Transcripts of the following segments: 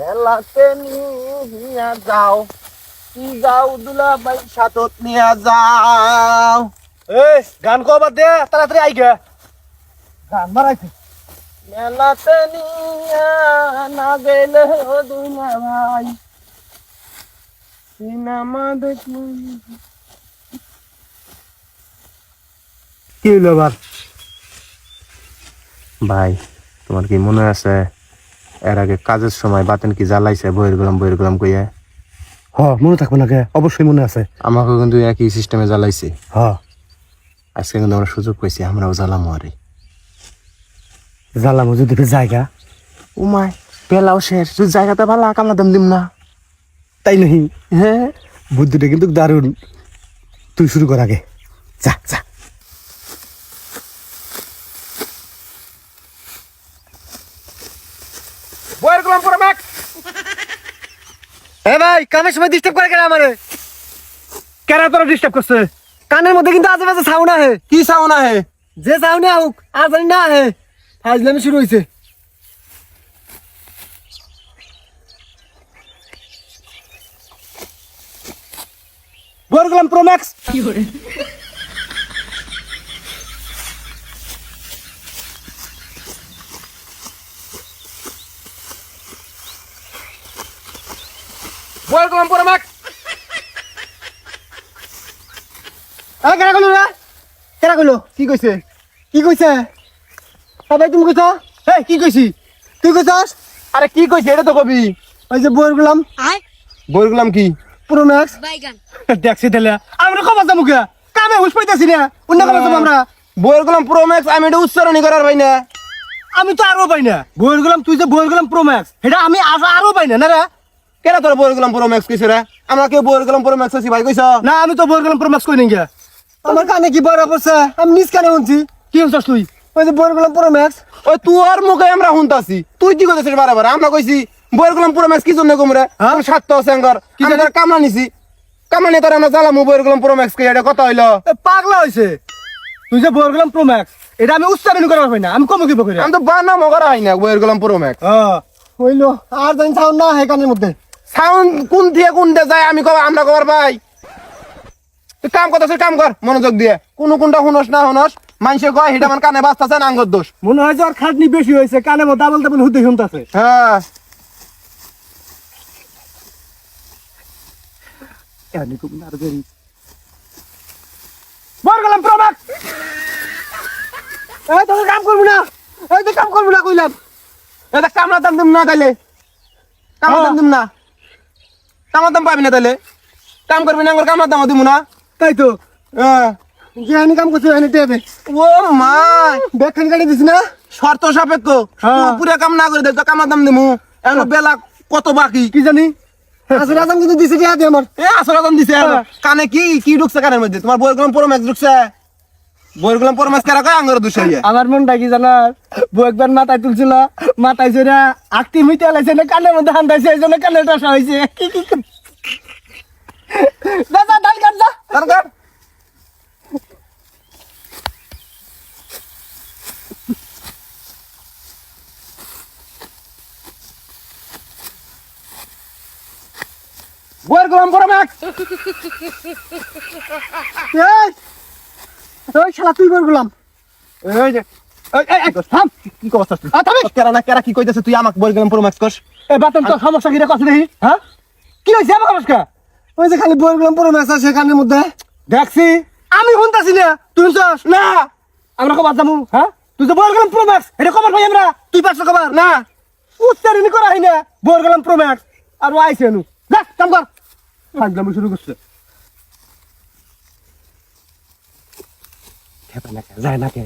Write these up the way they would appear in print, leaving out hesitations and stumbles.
মেলাতে নিয়ে যাও, কি যাও দুলা ভাই সাথত নিয়ে যাও। এই গান কবার দে তাড়াতাড়ি আই গে গান মারাইছে। মেলাতে নিয়ে না গেলে দুলা ভাই সিনেমা দেখুন। কি হইলো আবার? ভাই তোমার কি মনে আছে এর আগে কাজের সময় বাতেন কি জ্বালাইছে বইয়ের গেলাম কইয়া? মনে থাকবে না কে? অবশ্যই মনে আছে। আমাকে কিন্তু একই সিস্টেমে জ্বালাইছে। আজকে কিন্তু আমরা সুযোগ পাইছি, আমরাও জ্বালামো আরে। জ্বালামো যদি জায়গা উমায় পেলাও শেষ, যদি জায়গাটা ভালো কামলা দাম দিম না। তাই নাহি? হ্যাঁ বুদ্ধিটা কিন্তু দারুণ। তুই শুরু কর আগে, যা যা। বইয়ের গোলাম পুরো ম্যাক্স। এ ভাই, কামের সময় ডিস্টার্ব করে কেন আমারে? কেন তোরা ডিস্টার্ব করছে? কানের মধ্যে কিন্তু আজে বাজে সাউন্ড আহে। কি সাউন্ড আহে? যে সাউন্ড হোক আজ না আহে। ফাজলামি শুরু হইছে। বইয়ের গোলাম প্রো ম্যাক্স। বইয়ের গোলাম পুরো ম্যাক্স। কেনা কইলো রে? কেনা কইলো? কি কইছে? কি কইছে? ভাই তুমি কইছো? এই কি কইছি? তুই কইছস? আরে কি কইছে এটা তো কবি। ওই যে বইয়ের গোলাম বইয়ের গোলাম কি প্রো ম্যাক্স দেখছি তাহলে আমরা কবার যাবো কে? কামে হুশ পাইতাছি না। অন্য কবার যাবো আমরা? বইয়ের গোলাম প্রো ম্যাক্স আমি এটা উচ্চারণই করার ভাই না। আমি তো আরো পাই না। বইয়ের গোলাম তুই যে বইয়ের গোলাম প্রো ম্যাক্স এটা আমি আরো পাই না। না রে কেন তোর বইয়ের গোলাম প্রো ম্যাক্স কইছে রে? আমরা কেউ বইয়ের গোলাম প্রো ম্যাক্স আছি ভাই কইছ? না, আমি তো বইয়ের গোলাম প্রো ম্যাক্স কই নাই গে। আমার কানে কি বড় পড়ছে? আমি নিজ কানে শুনছি। কি শুনছস তুই? ওই যে বইয়ের গোলাম প্রো ম্যাক্স। ওই তোর মুখে আমরা শুনতাছি, তুই কি কইছিস বারবার? আমরা কইছি বইয়ের গোলাম প্রো ম্যাক্স কি জন্য কমরে? আমি স্বার্থ সেঙ্গর কি জানি কামলা নিছি, কামলা নিয়ে তোর আমরা জ্বালামু বইয়ের গোলাম প্রো ম্যাক্স কে। এটা কথা হইলো? পাগলা হইছে। তুই যে বইয়ের গোলাম প্রো ম্যাক্স এটা আমি উচ্চারণ করার পাই না। আমি কম কি বকরি? আমি তো বানামো করা হয় না বইয়ের গোলাম প্রো ম্যাক্স। হইলো আর জানি সাউন্ড না হে কানের মধ্যে। সাউন্ড কোন দিয়ে কোন দিয়ে যায় আমি আমরা কবার ভাই। তুই কাম করতেছিস, কাম কর মনোযোগ দিয়ে। কোনটা শুনস না শুনস মানুষে কয় হেটা আমার কানে বাজতাছে না আঙ্গর দোষ। মনে হয় যে ওর খাটনি বেশি হয়েছে, কানে মধ্যে ডাবল ডাবল হুতে শুনতাছে। হ্যাঁ বইয়ের গোলাম প্রো ম্যাক্স। এই তোকে কাম করবি না, এই তুই কাম করবি না কইলাম। এটা কামলার দাম দিম না তাইলে? কামলার দাম দিম না? কামলার দাম পাবি না তাইলে? কাম করবি না, কামলার দাম দিব না। তাই তো হ্যাঁ যে আমি কাম করছি এনে টেবে ও মা ব্যাগ খান গাড়ি দিস না। শর্ত সাপেক্ষ হ্যাঁ। পুরা কাম না করে দে তো কামলার দাম দিমু। এখন বেলা কত বাকি কি জানি আসলে আজাম কিন্তু দিছে টিয়া দে আমার। এ আসল দাম দিছে। হ্যাঁ। কানে কি ঢুকছে কানের মধ্যে? তোমার বইয়ের গোলাম প্রো ম্যাক্স ঢুকছে? বইয়ের গোলাম প্রো ম্যাক্স কারা কয় আঙ্গর দোষ হইয়া? আমার মনটা কি জানার বউ একবার মাথায় তুলছিল, মাথায় জোরা আকতি হইতে আলাইছে না, কানের মধ্যে হান্দাইছে, এই জন্য কানে টাসা হয়েছে। যা যা ডাল কাট যা। দরকার বইয়ের গোলাম প্রো ম্যাক্স। ওই শালা তুই বল গোলাম। এই যে থাম, কি করছস তুই? কেরা কি কইতাছে? তুই আমাকে বইয়ের গোলাম প্রো ম্যাক্স কস? এই বাতন তো সমস্যা কি রে কষ্ট দেখি? হ্যাঁ কি হইছে আমার সমস্যা? ওই যে খালি বইয়ের গোলাম পুরো মেসা আছে কানের মধ্যে দেখছি। আমি শুনতাছি না, তুই শুনছস না? আমরা কবার যাবো? হ্যাঁ তুই যে বইয়ের গোলাম প্রো ম্যাক্স এটা কবার ভাই আমরা? তুই পারছ কবার না উচ্চারণ করা হয় না বইয়ের গোলাম প্রো ম্যাক্স। আর ও আইছে নু যা কাম কর। ফাজলামি শুরু করছে। খেপা না যায় না কে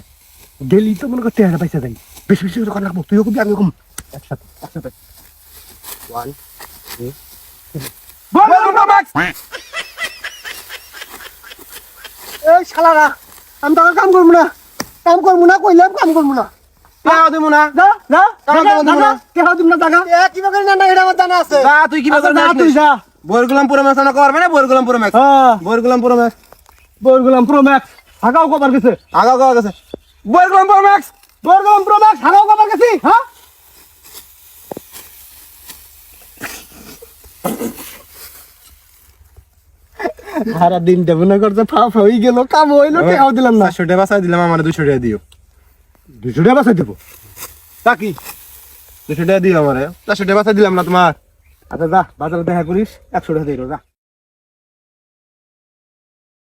গেলি তো মনে করতে হয় পয়সা যাই বেশি বেশি করে রাখবো। তুইও কবি আমিও কম একসাথে একসাথে। 1 2 বইয়ের গোলাম প্রো ম্যাক্স। এই শালারা আমি তো কাম করবো না, কাম করবো না কইলাম, কাম করবো না। টাকা দিব না। যা যা টাকা দিব না। কেন দিব না টাকা? কি বাকি না এটা আমার জানা আছে। যা তুই কি বাজার যা তুই যা। বইয়ের গোলাম প্রো ম্যাক্স না করবে না? বইয়ের গোলাম প্রো ম্যাক্স, বইয়ের গোলাম প্রো ম্যাক্স, বইয়ের গোলাম প্রো ম্যাক্স হাগাও কবার গেছে। আগা গাওয়া গেছে বইয়ের গোলাম প্রো ম্যাক্স। বইয়ের গোলাম প্রো ম্যাক্স হাগাও কবার গেছি। হ্যাঁ সারা দিনটা মনে করছে ফাও হয়ে গেল, কাম হইলো, টাকাও দিলাম না। 400 টাকা বাঁচাই দিলাম, আমার 200 টাকা দিও। 200 টাকা বাঁচাই দেবো? তা কি 200 টাকা দিও আমারে, 400 টাকা বাঁচাই দিলাম না তোমার। আচ্ছা যা, বাজারে দেখা করিস, 100 টাকা দিয়ে যা।